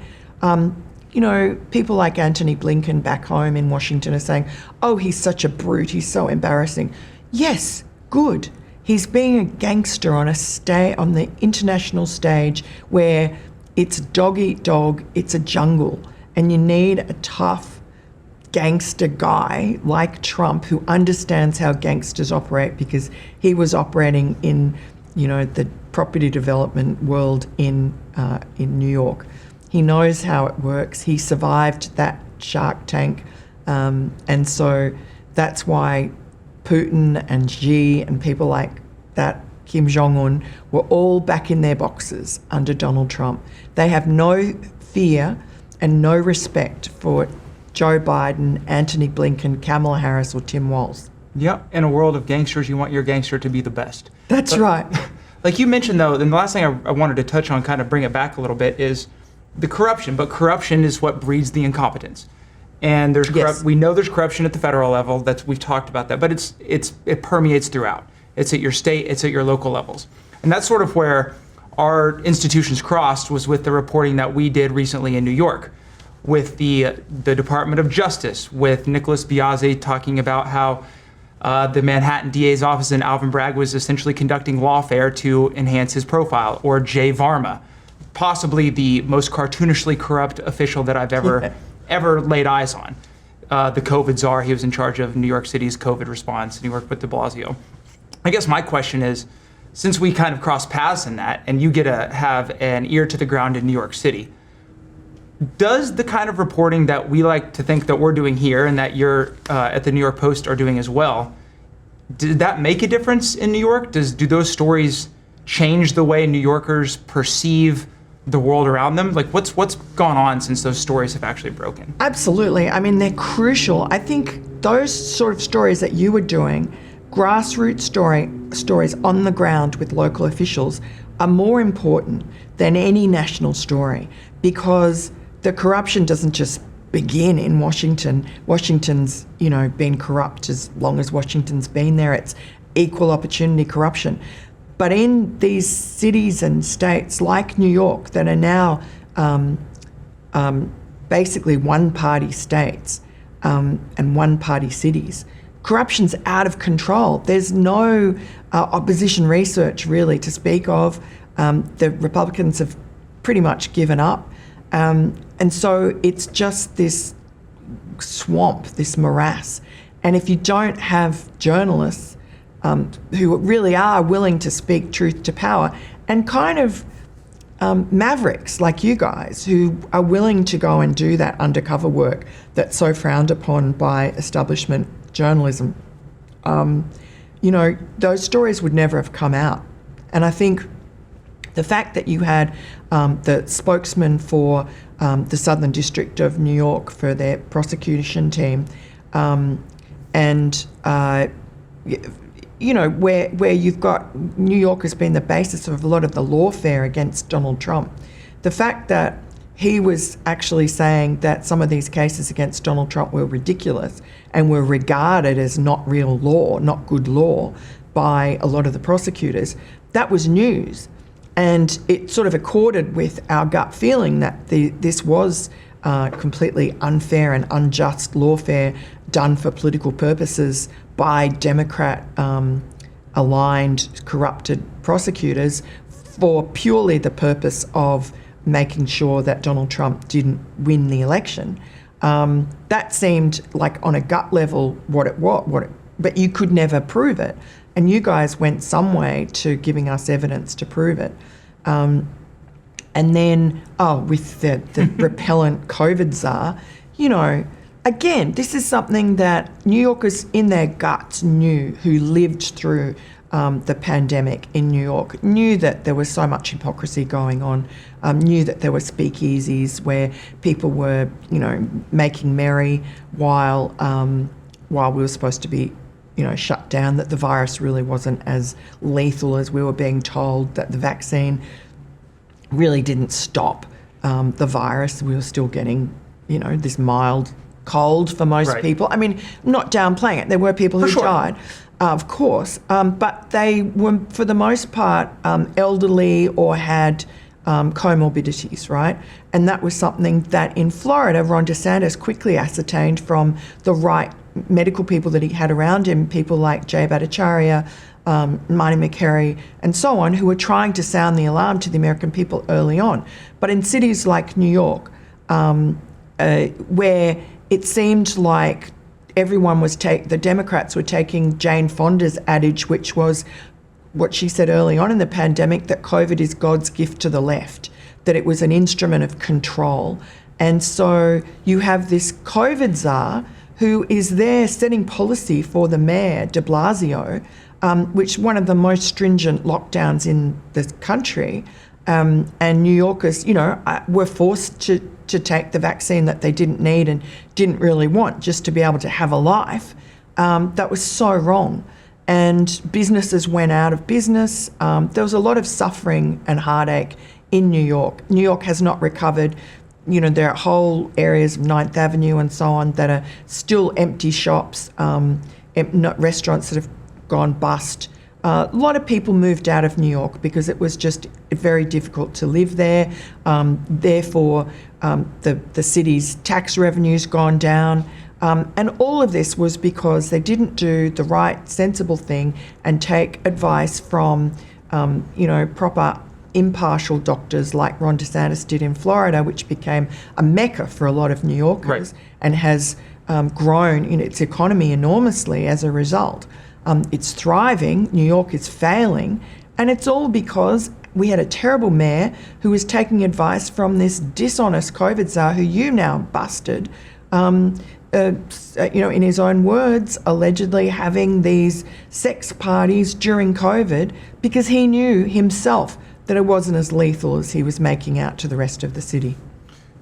people like Antony Blinken back home in Washington are saying, oh, he's such a brute, he's so embarrassing. Yes, good. He's being a gangster on the international stage where it's dog eat dog, it's a jungle, and you need a tough gangster guy like Trump who understands how gangsters operate, because he was operating in, the property development world in New York. He knows how it works. He survived that Shark Tank, and so that's why Putin and Xi and people like that, Kim Jong-un, were all back in their boxes under Donald Trump. They have no fear and no respect for Joe Biden, Antony Blinken, Kamala Harris, or Tim Walz. Yep. In a world of gangsters, you want your gangster to be the best. That's right. Like you mentioned, though, and the last thing I wanted to touch on, kind of bring it back a little bit, is the corruption. But corruption is what breeds the incompetence. And we know there's corruption at the federal level. We've talked about that, but it permeates throughout. It's at your state, it's at your local levels. And that's sort of where our institutions crossed, was with the reporting that we did recently in New York with the Department of Justice, with Nicholas Biazzi talking about how the Manhattan DA's office in Alvin Bragg was essentially conducting lawfare to enhance his profile, or Jay Varma, possibly the most cartoonishly corrupt official that I've ever laid eyes on. The COVID czar, he was in charge of New York City's COVID response, and he worked with de Blasio. I guess my question is, since we kind of cross paths in that, and you get to have an ear to the ground in New York City, does the kind of reporting that we like to think that we're doing here, and that you're at the New York Post are doing as well, did that make a difference in New York? Do those stories change the way New Yorkers perceive the world around them? Like, what's gone on since those stories have actually broken? Absolutely. I mean, they're crucial. I think those sort of stories that you were doing, grassroots stories on the ground with local officials, are more important than any national story, because the corruption doesn't just begin in Washington. Washington's, been corrupt as long as Washington's been there. It's equal opportunity corruption. But in these cities and states like New York that are now basically one-party states and one-party cities, corruption's out of control. There's no opposition research really to speak of. The Republicans have pretty much given up. And so it's just this swamp, this morass. And if you don't have journalists who really are willing to speak truth to power, and kind of mavericks like you guys who are willing to go and do that undercover work that's so frowned upon by establishment journalism. Those stories would never have come out. And I think the fact that you had the spokesman for the Southern District of New York for their prosecution team, where you've got New York has been the basis of a lot of the lawfare against Donald Trump. The fact that he was actually saying that some of these cases against Donald Trump were ridiculous and were regarded as not real law, not good law, by a lot of the prosecutors, that was news. And it sort of accorded with our gut feeling that this was completely unfair and unjust lawfare done for political purposes by Democrat-aligned, corrupted prosecutors for purely the purpose of making sure that Donald Trump didn't win the election. That seemed like on a gut level what it was, but you could never prove it. And you guys went some way to giving us evidence to prove it. And then, with the repellent COVID czar, again, this is something that New Yorkers in their guts knew, who lived through the pandemic in New York, knew that there was so much hypocrisy going on, knew that there were speakeasies where people were, making merry while we were supposed to be, shut down, that the virus really wasn't as lethal as we were being told, that the vaccine really didn't stop the virus. We were still getting, this mild cold for most people. I mean, not downplaying it. There were people who died, of course, but they were, for the most part, elderly or had comorbidities, right? And that was something that in Florida, Ron DeSantis quickly ascertained from the right medical people that he had around him, people like Jay Bhattacharya, Marty McCary, and so on, who were trying to sound the alarm to the American people early on. But in cities like New York, where it seemed like everyone was the Democrats were taking Jane Fonda's adage, which was what she said early on in the pandemic, that COVID is God's gift to the left, that it was an instrument of control. And so you have this COVID czar who is there setting policy for the mayor, de Blasio, which one of the most stringent lockdowns in the country. And New Yorkers, were forced to take the vaccine that they didn't need and didn't really want just to be able to have a life. That was so wrong. And businesses went out of business. There was a lot of suffering and heartache in New York. New York has not recovered. There are whole areas of 9th Avenue and so on that are still empty shops, restaurants that have gone bust. A lot of people moved out of New York because it was just very difficult to live there. Therefore, the city's tax revenue's gone down. And all of this was because they didn't do the right, sensible thing and take advice from, proper, impartial doctors like Ron DeSantis did in Florida, which became a mecca for a lot of New Yorkers and has grown in its economy enormously as a result. It's thriving, New York is failing, and it's all because we had a terrible mayor who was taking advice from this dishonest COVID czar who you now busted, in his own words, allegedly having these sex parties during COVID because he knew himself that it wasn't as lethal as he was making out to the rest of the city.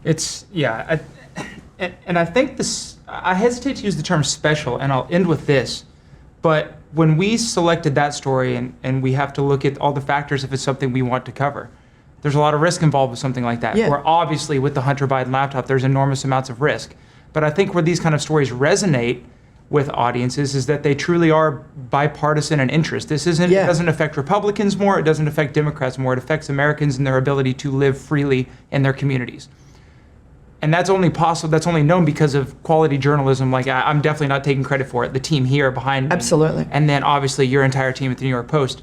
And I think this, I hesitate to use the term special, and I'll end with this, but when we selected that story and we have to look at all the factors if it's something we want to cover, there's a lot of risk involved with something like that. Where obviously with the Hunter Biden laptop, there's enormous amounts of risk. But I think where these kind of stories resonate with audiences is that they truly are bipartisan in interest. This isn't, it doesn't affect Republicans more, it doesn't affect Democrats more, it affects Americans and their ability to live freely in their communities. And that's only possible, that's only known because of quality journalism. Like, I'm definitely not taking credit for it. The team here behind me. Absolutely. And then obviously your entire team at the New York Post.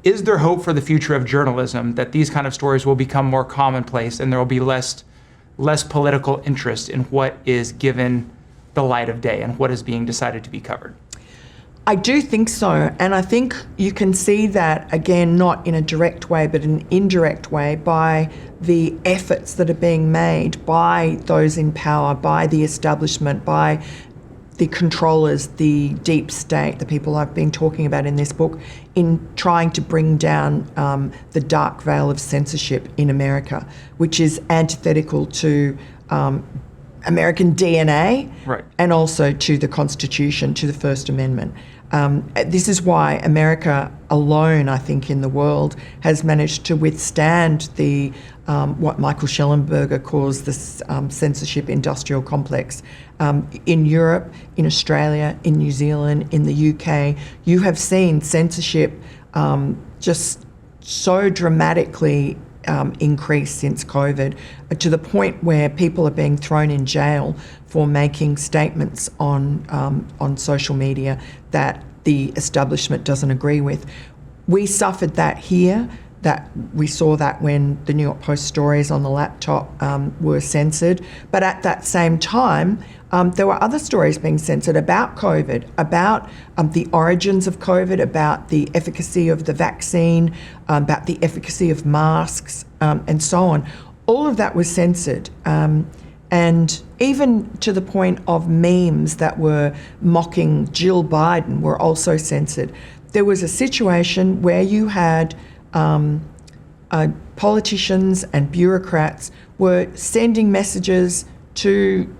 Is there hope for the future of journalism that these kind of stories will become more commonplace and there will be less political interest in what is given the light of day and what is being decided to be covered? I do think so, and I think you can see that, again, not in a direct way, but in an indirect way, by the efforts that are being made by those in power, by the establishment, by the controllers, the deep state, the people I've been talking about in this book, in trying to bring down the dark veil of censorship in America, which is antithetical to American DNA, right, and also to the Constitution, to the First Amendment. This is why America alone, I think, in the world has managed to withstand the what Michael Schellenberger calls the censorship industrial complex. In Europe, in Australia, in New Zealand, in the UK, you have seen censorship just so dramatically increase since COVID, to the point where people are being thrown in jail for making statements on social media that the establishment doesn't agree with. We suffered that here. That we saw that when the New York Post stories on the laptop were censored. But at that same time, there were other stories being censored about COVID, about the origins of COVID, about the efficacy of the vaccine, about the efficacy of masks, and so on. All of that was censored. And even to the point of memes that were mocking Jill Biden were also censored. There was a situation where you had politicians and bureaucrats were sending messages to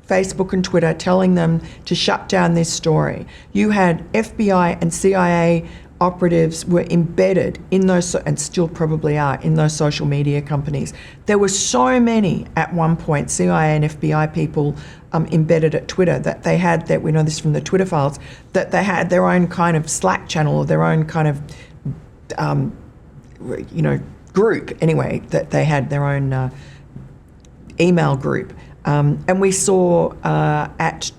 Facebook and Twitter telling them to shut down this story. You had FBI and CIA operatives were embedded in those, and still probably are, in those social media companies. There were so many at one point, CIA and FBI people embedded at Twitter, that they had, that we know this from the Twitter files, that they had their own kind of Slack channel, or their own kind of group, anyway, that they had their own email group. And we saw at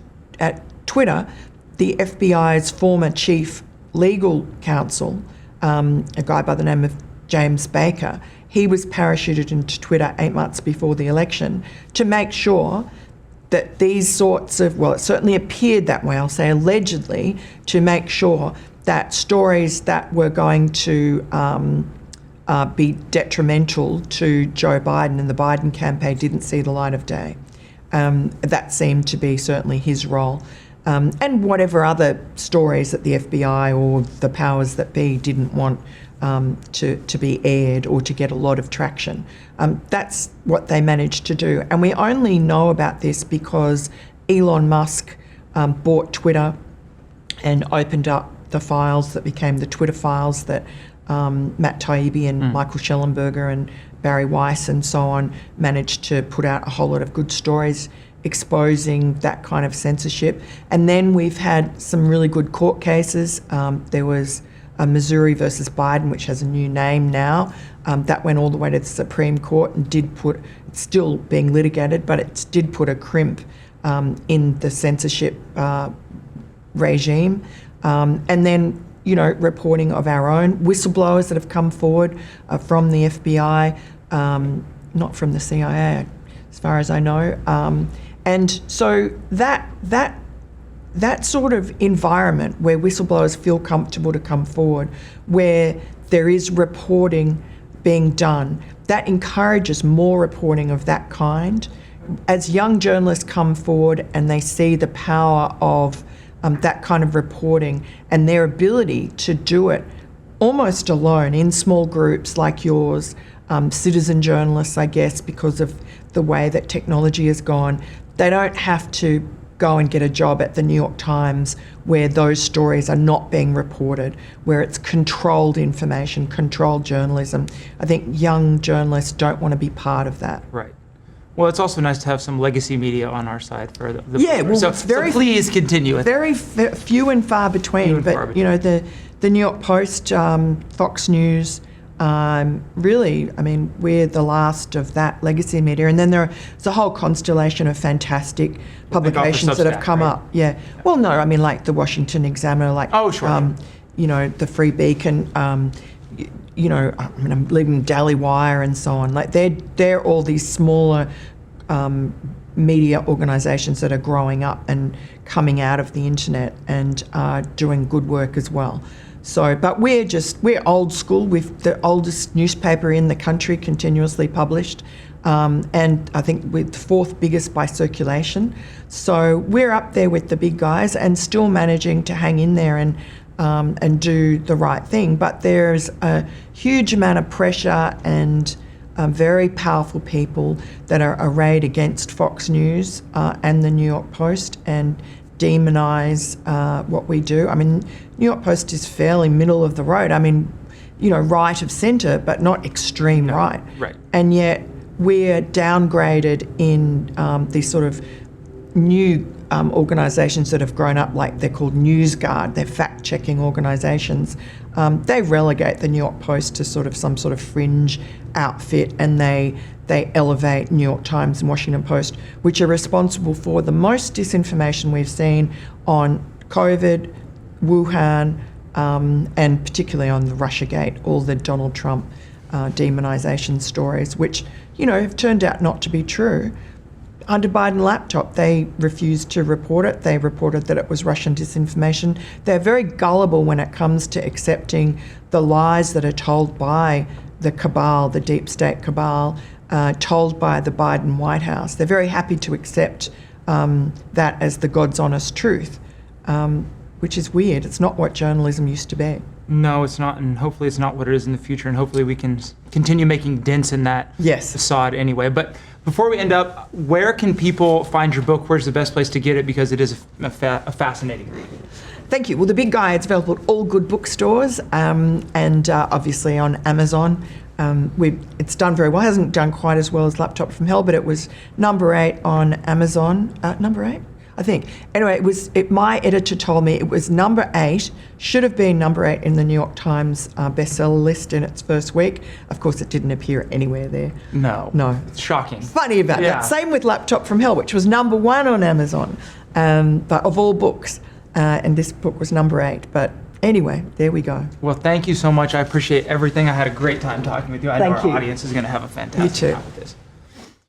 Twitter, the FBI's former chief legal counsel, a guy by the name of James Baker, he was parachuted into Twitter 8 months before the election to make sure that these sorts of, well, it certainly appeared that way, I'll say allegedly, to make sure that stories that were going to be detrimental to Joe Biden and the Biden campaign didn't see the light of day. That seemed to be certainly his role. And whatever other stories that the FBI or the powers that be didn't want to be aired or to get a lot of traction. That's what they managed to do. And we only know about this because Elon Musk bought Twitter and opened up the files that became the Twitter files that Matt Taibbi and Michael Schellenberger and Barry Weiss and so on managed to put out a whole lot of good stories exposing that kind of censorship. And then we've had some really good court cases. There was Missouri versus Biden, which has a new name now. That went all the way to the Supreme Court and did put, it's still being litigated, but it did put a crimp in the censorship regime. And then, reporting of our own whistleblowers that have come forward from the FBI, not from the CIA, as far as I know. And so that sort of environment where whistleblowers feel comfortable to come forward, where there is reporting being done, that encourages more reporting of that kind. As young journalists come forward and they see the power of that kind of reporting and their ability to do it almost alone in small groups like yours, citizen journalists, I guess, because of the way that technology has gone, they don't have to go and get a job at the New York Times where those stories are not being reported, where it's controlled information, controlled journalism. I think young journalists don't want to be part of that. Right. Well, it's also nice to have some legacy media on our side for the yeah. Well, so, it's very, so please continue. Very few and far between. But the New York Post, Fox News. Really, I mean, we're the last of that legacy media. And then there's a whole constellation of fantastic publications that have come up. Yeah. Well, no, I mean, like the Washington Examiner, like, the Free Beacon, I'm leaving Daily Wire and so on. Like, they're all these smaller media organisations that are growing up and coming out of the internet and are doing good work as well. So, but we're old school. We've the oldest newspaper in the country, continuously published, and I think we're the fourth biggest by circulation. So we're up there with the big guys and still managing to hang in there and do the right thing. But there's a huge amount of pressure and very powerful people that are arrayed against Fox News and the New York Post and demonise what we do. I mean, New York Post is fairly middle of the road. I mean, right of centre, but not extreme right. Right. And yet we're downgraded in these sort of new organisations that have grown up, like they're called NewsGuard. They're fact-checking organisations. They relegate the New York Post to some sort of fringe outfit, and they elevate New York Times and Washington Post, which are responsible for the most disinformation we've seen on COVID, Wuhan, and particularly on the Russiagate, all the Donald Trump demonisation stories, which have turned out not to be true. Under Biden laptop, they refused to report it. They reported that it was Russian disinformation. They're very gullible when it comes to accepting the lies that are told by the cabal, the deep state cabal, told by the Biden White House. They're very happy to accept that as the God's honest truth, which is weird. It's not what journalism used to be. No, it's not, and hopefully it's not what it is in the future, and hopefully we can continue making dents in that facade anyway. But before we end up, where can people find your book? Where's the best place to get it? Because it is a fascinating read. Thank you. Well, The Big Guy, it's available at all good bookstores and obviously on Amazon. It's done very well. It hasn't done quite as well as Laptop from Hell, but it was number 8 on Amazon. Number 8? I think. Anyway, my editor told me it was number 8, should have been number 8 in the New York Times bestseller list in its first week. Of course, it didn't appear anywhere there. No. It's shocking. Funny about that. Same with Laptop from Hell, which was number 1 on Amazon, but of all books. And this book was number 8. But anyway, there we go. Well, thank you so much. I appreciate everything. I had a great time talking with you. I know our audience is going to have a fantastic time with this.